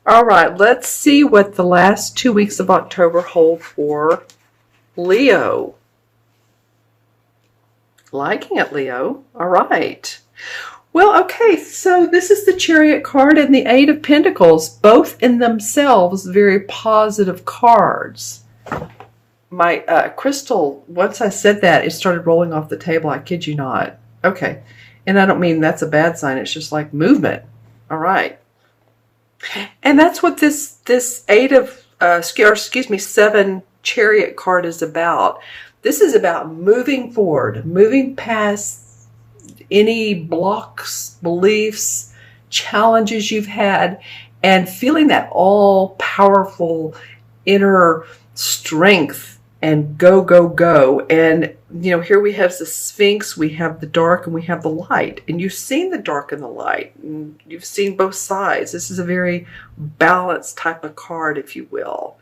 All right, let's see what the last 2 weeks of October hold for Leo. Liking it, Leo. All right. Well, okay, so this is the Chariot card and the Eight of Pentacles, both in themselves very positive cards. My crystal, once I said that, it started rolling off the table. I kid you not. Okay. And I don't mean that's a bad sign. It's just like movement. All right. And that's what this eight of, seven Chariot card is about. This is about moving forward, moving past any blocks, beliefs, challenges you've had, and feeling that all-powerful inner strength and go, go, go. And, here we have the Sphinx, we have the dark, and we have the light. And you've seen the dark and the light, and you've seen both sides. This is a very balanced type of card, if you will.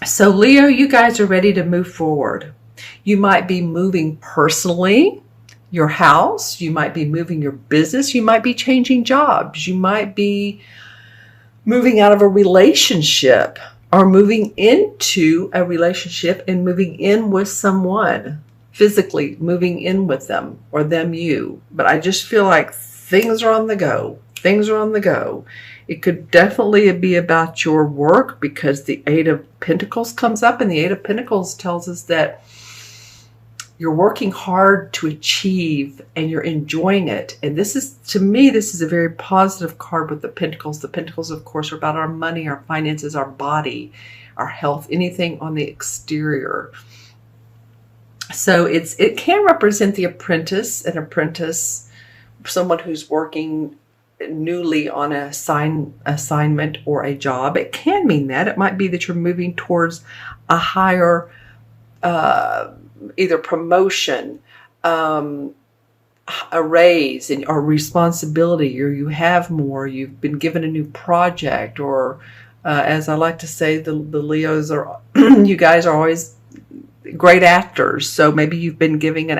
So, Leo, you guys are ready to move forward. You might be moving personally, your house. You might be moving your business. You might be changing jobs. You might be moving out of a relationship, or moving into a relationship and moving in with someone, physically moving in with them, or them you. But I just feel like things are on the go. Things are on the go. It could definitely be about your work, because the Eight of Pentacles comes up, and the Eight of Pentacles tells us that you're working hard to achieve and you're enjoying it. And this is, to me, this is a very positive card with the Pentacles. The Pentacles, of course, are about our money, our finances, our body, our health, anything on the exterior. So it can represent the apprentice, someone who's working newly on an assignment or a job. It can mean that. It might be that you're moving towards a higher either promotion, a raise, or responsibility, or you have more, you've been given a new project, or as I like to say, the Leos are, you guys are always great actors, so maybe you've been given an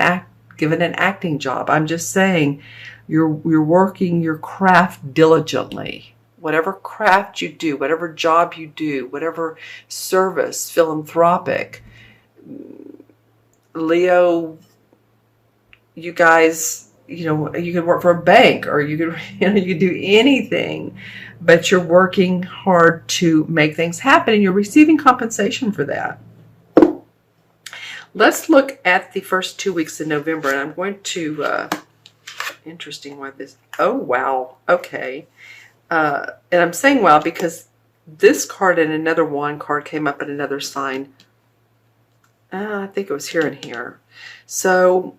acting job. I'm just saying, you're working your craft diligently. Whatever craft you do, whatever job you do, whatever service, philanthropic, Leo, you guys, you could work for a bank, or you could do anything, but you're working hard to make things happen, and you're receiving compensation for that. Let's look at the first 2 weeks in November, and I'm going to, interesting what this, oh, wow, okay. And I'm saying wow because this card and another wand card came up in another sign. I think it was here and here. So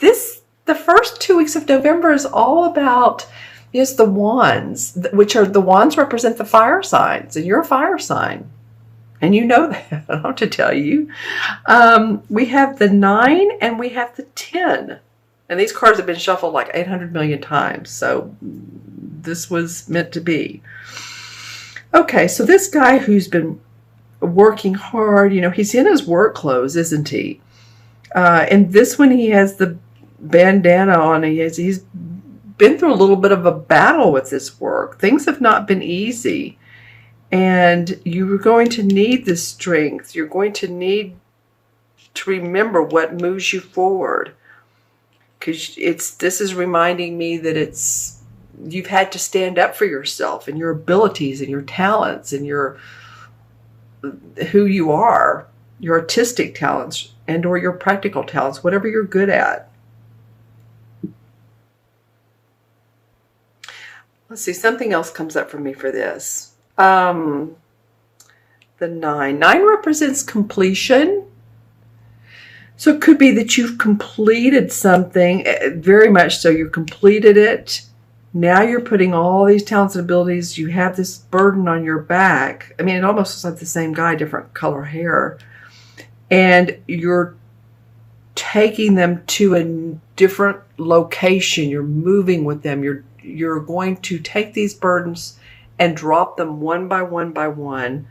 the first 2 weeks of November is all about, yes, the wands, which are the wands represent the fire signs, and you're a fire sign. And you know that, I don't have to tell you. We have the 9 and we have the 10. And these cards have been shuffled like 800 million times. So this was meant to be. Okay, so this guy who's been working hard, he's in his work clothes, isn't he? And this one, he has the bandana on. He's been through a little bit of a battle with this work. Things have not been easy. And you're going to need this strength. You're going to need to remember what moves you forward. Because this is reminding me that you've had to stand up for yourself and your abilities and your talents and who you are, your artistic talents and or your practical talents, whatever you're good at. Let's see, something else comes up for me for this. The 9. 9 represents completion. So it could be that you've completed something, very much so. You completed it. Now you're putting all these talents and abilities. You have this burden on your back. I mean, it almost looks like the same guy, different color hair. And you're taking them to a different location. You're moving with them. You're going to take these burdens and drop them one by one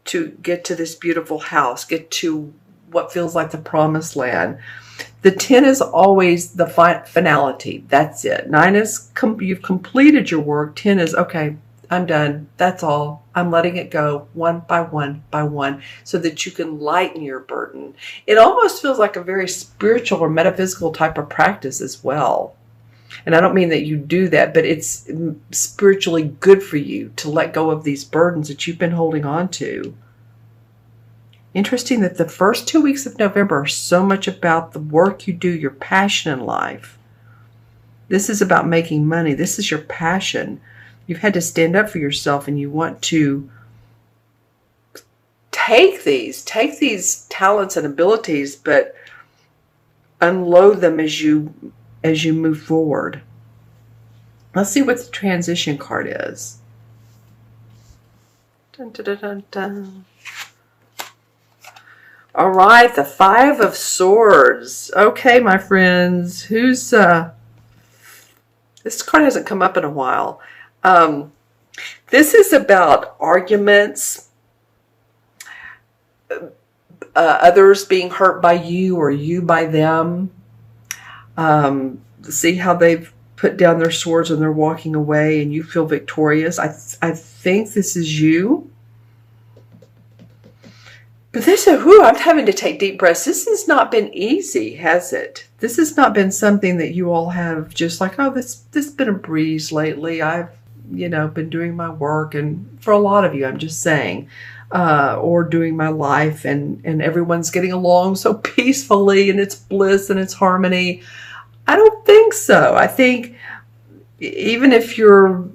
to get to this beautiful house, get to what feels like the promised land. The 10 is always the finality. That's it. 9 is you've completed your work. 10 is, okay, I'm done. That's all. I'm letting it go one by one by one so that you can lighten your burden. It almost feels like a very spiritual or metaphysical type of practice as well. And I don't mean that you do that, but it's spiritually good for you to let go of these burdens that you've been holding on to. Interesting that the first 2 weeks of November are so much about the work you do, your passion in life. This is about making money. This is your passion. You've had to stand up for yourself, and you want to take these talents and abilities, but unload them as you move forward. Let's see what the transition card is. Dun, dun, dun, dun, dun. All right, the Five of Swords. Okay, my friends, who's this card hasn't come up in a while. This is about arguments, others being hurt by you or you by them. See how they've put down their swords and they're walking away and you feel victorious. I think this is you. But this is, I'm having to take deep breaths. This has not been easy, has it? This has not been something that you all have just like, oh, this has been a breeze lately. I've, been doing my work. And for a lot of you, I'm just saying, or doing my life and everyone's getting along so peacefully and it's bliss and it's harmony. I don't think so. I think even if you're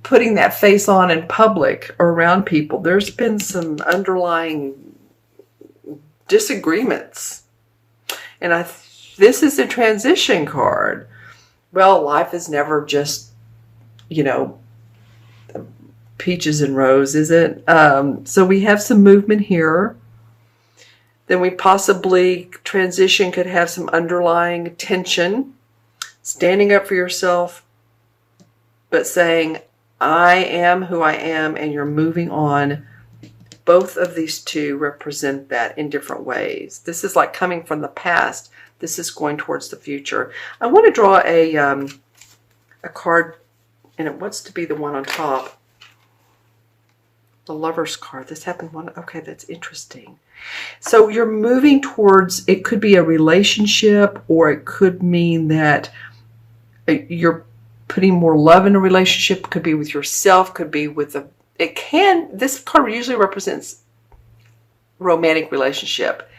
putting that face on in public or around people, there's been some underlying disagreements. And this is a transition card. Well, life is never just, peaches and roses, is it? So we have some movement here. Then we possibly, transition could have some underlying tension. Standing up for yourself, but saying, I am who I am, and you're moving on. Both of these two represent that in different ways. This is like coming from the past. This is going towards the future. I want to draw a card, and it wants to be the one on top. The Lover's card. This happened one. Okay, that's interesting. So you're moving towards, it could be a relationship, or it could mean that you're putting more love in a relationship. Could be with yourself, could be with this card usually represents romantic relationship.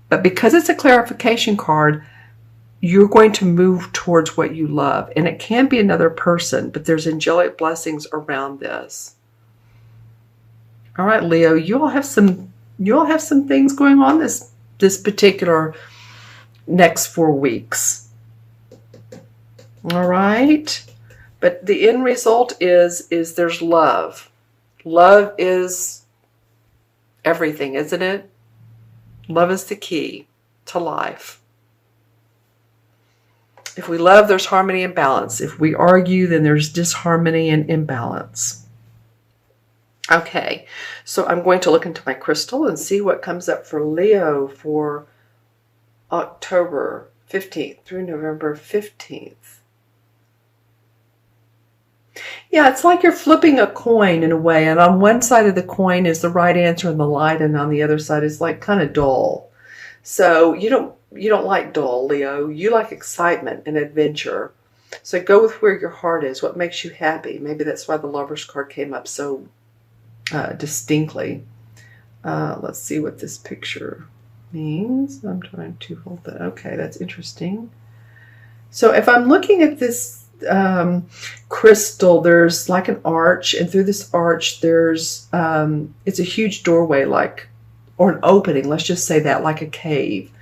But because it's a clarification card, you're going to move towards what you love. And it can be another person, but there's angelic blessings around this. All right, Leo, you all have some things going on this particular next 4 weeks. All right. But the end result is there's love. Love is everything, isn't it? Love is the key to life. If we love, there's harmony and balance. If we argue, then there's disharmony and imbalance. Okay, so I'm going to look into my crystal and see what comes up for Leo for October 15th through November 15th. Yeah, it's like you're flipping a coin in a way, and on one side of the coin is the right answer and the light, and on the other side is like kind of dull. So you don't like dull, Leo. You like excitement and adventure. So go with where your heart is, what makes you happy. Maybe that's why the Lover's card came up so distinctly. Let's see what this picture means. I'm trying to hold that. Okay, that's interesting. So if I'm looking at this crystal, there's like an arch, and through this arch there's it's a huge doorway, or an opening, let's just say that, like a cave,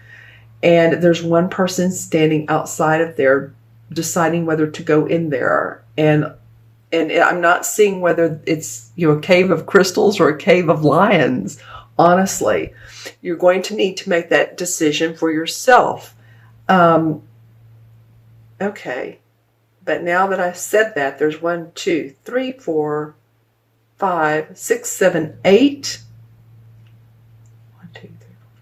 and there's one person standing outside of there deciding whether to go in there, and I'm not seeing whether it's a cave of crystals or a cave of lions. Honestly, you're going to need to make that decision for yourself. Okay. But now that I've said that, there's 1, 2, 3, 4, 5, 6, 7, 8. 1, 2, 3, 4,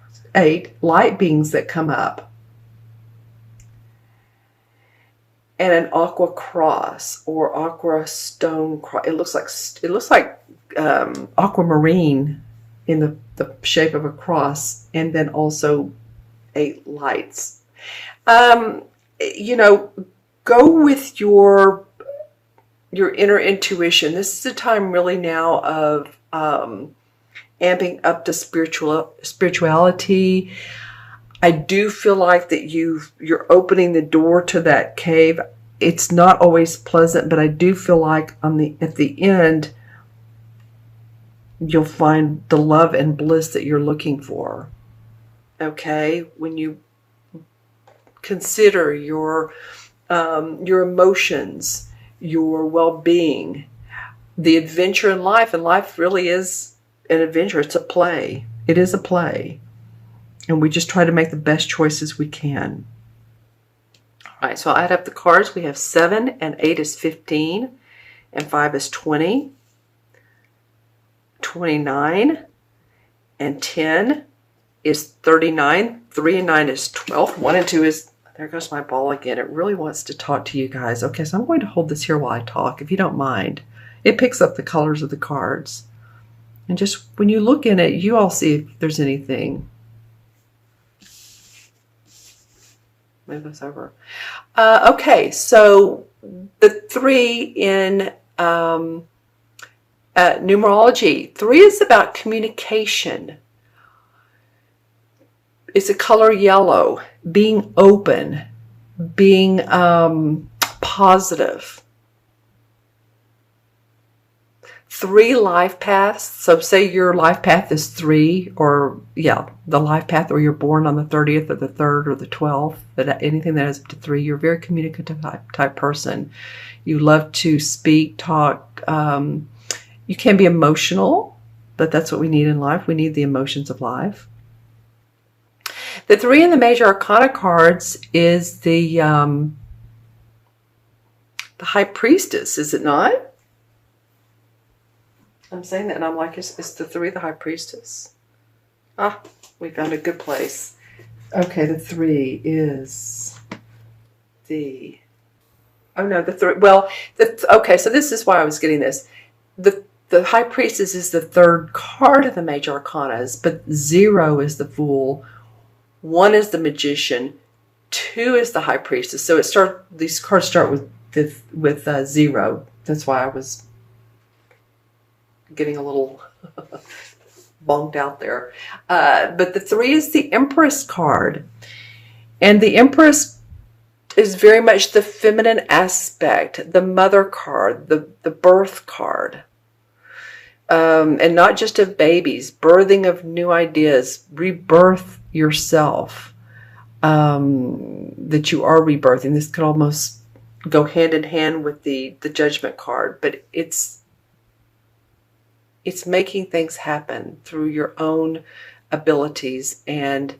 5, 6, 8 light beings that come up. and an aqua cross or aqua stone cross. It looks like aquamarine in the shape of a cross, and then also 8 lights. You know, go with your inner intuition. This is a time really now of amping up the spirituality. I do feel like that you're opening the door to that cave. It's not always pleasant, but I do feel like at the end you'll find the love and bliss that you're looking for. Okay, when you consider your emotions, your well-being, the adventure in life, and life really is an adventure. It's a play. It is a play. And we just try to make the best choices we can. All right, so I'll add up the cards. We have 7 and 8 is 15, and 5 is 20, 29, and 10 is 39. 3 and 9 is 12. 1 and 2 is, there goes my ball again. It really wants to talk to you guys. Okay, so I'm going to hold this here while I talk, if you don't mind. It picks up the colors of the cards. And just when you look in it, you all see if there's anything. Move this over. Okay, so the 3 in numerology. 3 is about communication. It's a color yellow, being open, being positive. 3 life paths. So say your life path is 3, or the life path, or you're born on the 30th or the 3rd or the 12th, but anything that is up to 3, you're a very communicative type person. You love to speak, talk. You can be emotional, but that's what we need in life. We need the emotions of life. The 3 in the major arcana cards is the High Priestess, is it not? I'm saying that and I'm like, is the 3 the High Priestess? Ah, we found a good place. Okay, the 3 is the... Oh no, the 3... Well, okay, so this is why I was getting this. The High Priestess is the 3rd card of the major arcanas, but 0 is the Fool, 1 is the Magician, 2 is the High Priestess. So these cards start with 0. That's why I was getting a little bonked out there. But the 3 is the Empress card. And the Empress is very much the feminine aspect, the mother card, the birth card. And not just of babies, birthing of new ideas, rebirth yourself, that you are rebirthing. This could almost go hand in hand with the Judgment card, but it's making things happen through your own abilities and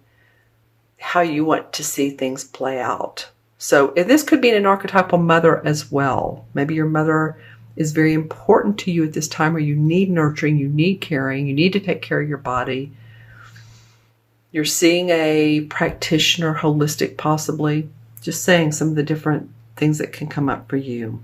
how you want to see things play out. So this could be an archetypal mother as well. Maybe your mother is very important to you at this time, where you need nurturing, you need caring, you need to take care of your body. You're seeing a practitioner, holistic possibly. Just saying some of the different things that can come up for you.